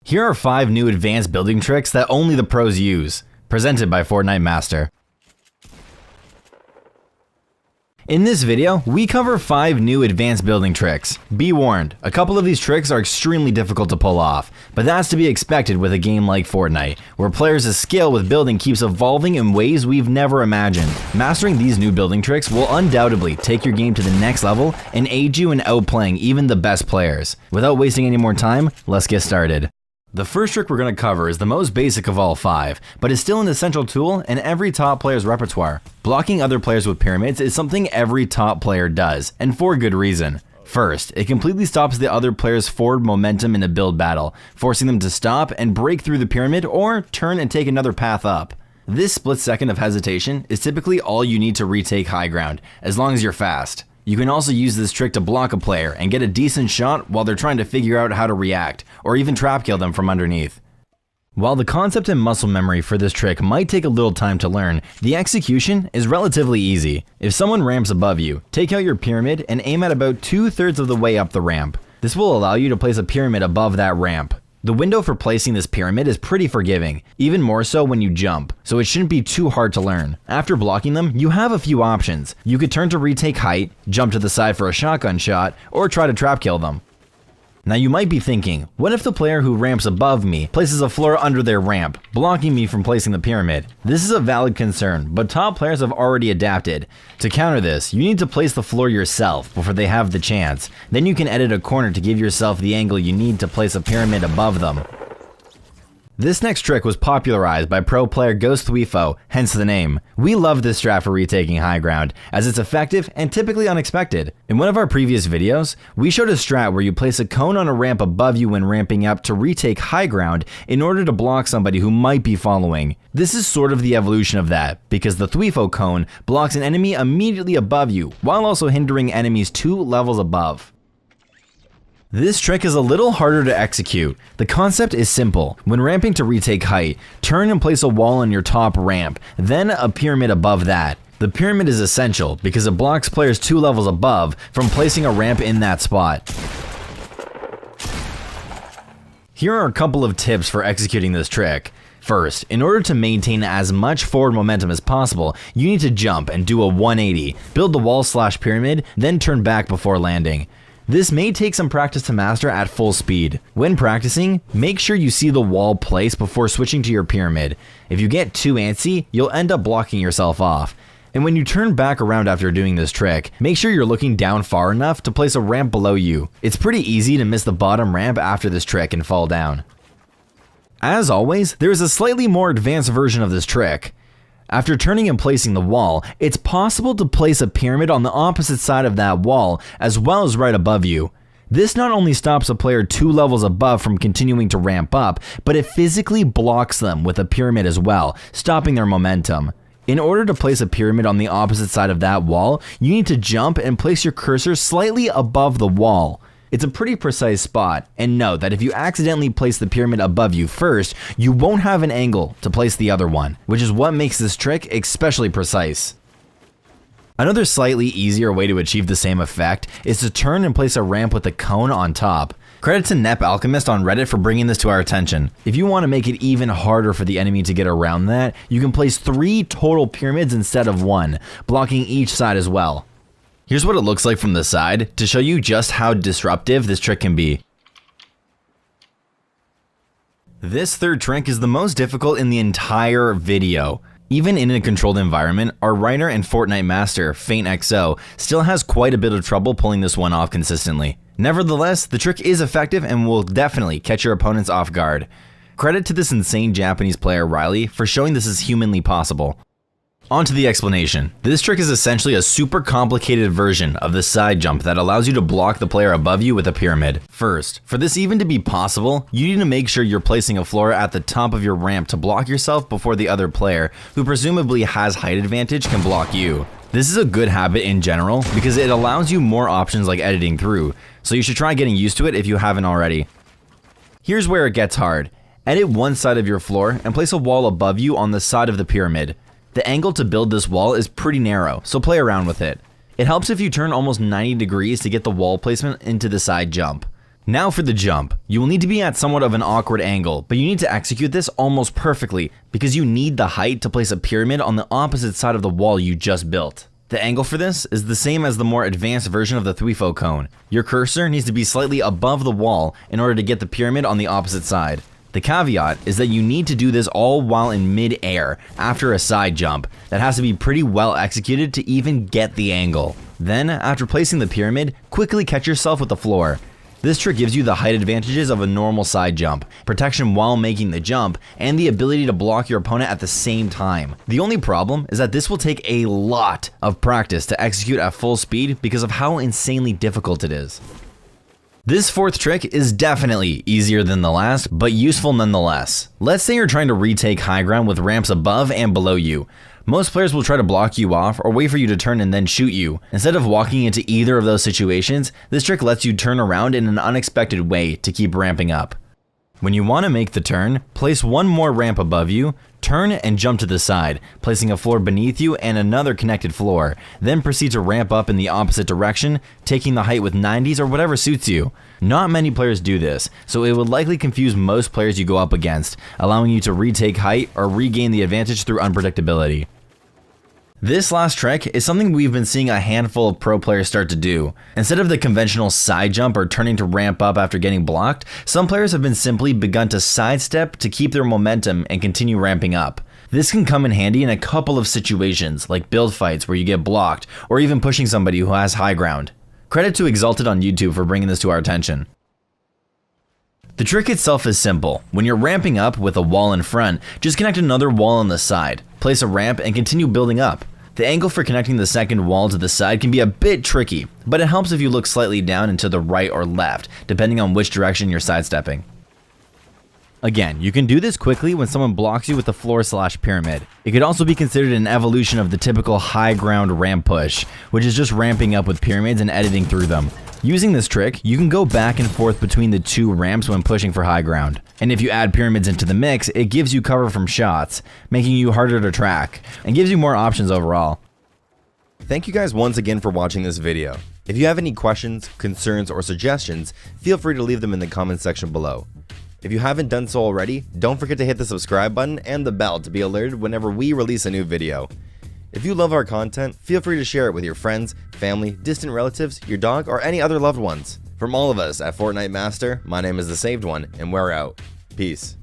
Here are 5 new advanced building tricks that only the pros use, presented by Fortnite Master. In this video, we cover 5 new advanced building tricks. Be warned, a couple of these tricks are extremely difficult to pull off, but that's to be expected with a game like Fortnite, where players' skill with building keeps evolving in ways we've never imagined. Mastering these new building tricks will undoubtedly take your game to the next level and aid you in outplaying even the best players. Without wasting any more time, let's get started. The first trick we're going to cover is the most basic of all 5, but is still an essential tool in every top player's repertoire. Blocking other players with pyramids is something every top player does, and for good reason. First, it completely stops the other player's forward momentum in a build battle, forcing them to stop and break through the pyramid or turn and take another path up. This split second of hesitation is typically all you need to retake high ground, as long as you're fast. You can also use this trick to block a player and get a decent shot while they're trying to figure out how to react, or even trap kill them from underneath. While the concept and muscle memory for this trick might take a little time to learn, the execution is relatively easy. If someone ramps above you, take out your pyramid and aim at about 2/3 of the way up the ramp. This will allow you to place a pyramid above that ramp. The window for placing this pyramid is pretty forgiving, even more so when you jump, so it shouldn't be too hard to learn. After blocking them, you have a few options. You could turn to retake height, jump to the side for a shotgun shot, or try to trap kill them. Now you might be thinking, what if the player who ramps above me places a floor under their ramp, blocking me from placing the pyramid? This is a valid concern, but top players have already adapted. To counter this, you need to place the floor yourself before they have the chance. Then you can edit a corner to give yourself the angle you need to place a pyramid above them. This next trick was popularized by pro player Ghost3fo, hence the name. We love this strat for retaking high ground, as it's effective and typically unexpected. In one of our previous videos, we showed a strat where you place a cone on a ramp above you when ramping up to retake high ground in order to block somebody who might be following. This is sort of the evolution of that, because the 3fo cone blocks an enemy immediately above you, while also hindering enemies 2 levels above. This trick is a little harder to execute. The concept is simple. When ramping to retake height, turn and place a wall on your top ramp, then a pyramid above that. The pyramid is essential because it blocks players 2 levels above from placing a ramp in that spot. Here are a couple of tips for executing this trick. First, in order to maintain as much forward momentum as possible, you need to jump and do a 180, build the wall/pyramid, then turn back before landing. This may take some practice to master at full speed. When practicing, make sure you see the wall place before switching to your pyramid. If you get too antsy, you'll end up blocking yourself off. And when you turn back around after doing this trick, make sure you're looking down far enough to place a ramp below you. It's pretty easy to miss the bottom ramp after this trick and fall down. As always, there is a slightly more advanced version of this trick. After turning and placing the wall, it's possible to place a pyramid on the opposite side of that wall, as well as right above you. This not only stops a player 2 levels above from continuing to ramp up, but it physically blocks them with a pyramid as well, stopping their momentum. In order to place a pyramid on the opposite side of that wall, you need to jump and place your cursor slightly above the wall. It's a pretty precise spot, and note that if you accidentally place the pyramid above you first, you won't have an angle to place the other one, which is what makes this trick especially precise. Another slightly easier way to achieve the same effect is to turn and place a ramp with a cone on top. Credit to Nep Alchemist on Reddit for bringing this to our attention. If you want to make it even harder for the enemy to get around that, you can place 3 total pyramids instead of 1, blocking each side as well. Here's what it looks like from the side to show you just how disruptive this trick can be. This third trick is the most difficult in the entire video. Even in a controlled environment, our writer and Fortnite master, FaintXO, still has quite a bit of trouble pulling this one off consistently. Nevertheless, the trick is effective and will definitely catch your opponents off guard. Credit to this insane Japanese player Riley for showing this is humanly possible. On to the explanation. This trick is essentially a super complicated version of the side jump that allows you to block the player above you with a pyramid. First, for this even to be possible, you need to make sure you're placing a floor at the top of your ramp to block yourself before the other player, who presumably has height advantage, can block you. This is a good habit in general because it allows you more options like editing through, so you should try getting used to it if you haven't already. Here's where it gets hard. Edit one side of your floor and place a wall above you on the side of the pyramid. The angle to build this wall is pretty narrow, so play around with it. It helps if you turn almost 90 degrees to get the wall placement into the side jump. Now for the jump. You will need to be at somewhat of an awkward angle, but you need to execute this almost perfectly because you need the height to place a pyramid on the opposite side of the wall you just built. The angle for this is the same as the more advanced version of the Threefo cone. Your cursor needs to be slightly above the wall in order to get the pyramid on the opposite side. The caveat is that you need to do this all while in mid-air after a side jump that has to be pretty well executed to even get the angle. Then, after placing the pyramid, quickly catch yourself with the floor. This trick gives you the height advantages of a normal side jump, protection while making the jump, and the ability to block your opponent at the same time. The only problem is that this will take a lot of practice to execute at full speed because of how insanely difficult it is. This fourth trick is definitely easier than the last, but useful nonetheless. Let's say you're trying to retake high ground with ramps above and below you. Most players will try to block you off or wait for you to turn and then shoot you. Instead of walking into either of those situations, this trick lets you turn around in an unexpected way to keep ramping up. When you want to make the turn, place one more ramp above you, turn and jump to the side, placing a floor beneath you and another connected floor. Then proceed to ramp up in the opposite direction, taking the height with 90s or whatever suits you. Not many players do this, so it would likely confuse most players you go up against, allowing you to retake height or regain the advantage through unpredictability. This last trick is something we've been seeing a handful of pro players start to do. Instead of the conventional side jump or turning to ramp up after getting blocked, some players have been simply begun to sidestep to keep their momentum and continue ramping up. This can come in handy in a couple of situations, like build fights where you get blocked, or even pushing somebody who has high ground. Credit to Exalted on YouTube for bringing this to our attention. The trick itself is simple. When you're ramping up with a wall in front, just connect another wall on the side, place a ramp, and continue building up. The angle for connecting the second wall to the side can be a bit tricky, but it helps if you look slightly down and to the right or left, depending on which direction you're sidestepping. Again, you can do this quickly when someone blocks you with the floor/pyramid. It could also be considered an evolution of the typical high ground ramp push, which is just ramping up with pyramids and editing through them. Using this trick, you can go back and forth between the two ramps when pushing for high ground. And if you add pyramids into the mix, it gives you cover from shots, making you harder to track, and gives you more options overall. Thank you guys once again for watching this video. If you have any questions, concerns, or suggestions, feel free to leave them in the comment section below. If you haven't done so already, don't forget to hit the subscribe button and the bell to be alerted whenever we release a new video. If you love our content, feel free to share it with your friends, family, distant relatives, your dog, or any other loved ones. From all of us at Fortnite Master, my name is The Saved One, and we're out. Peace.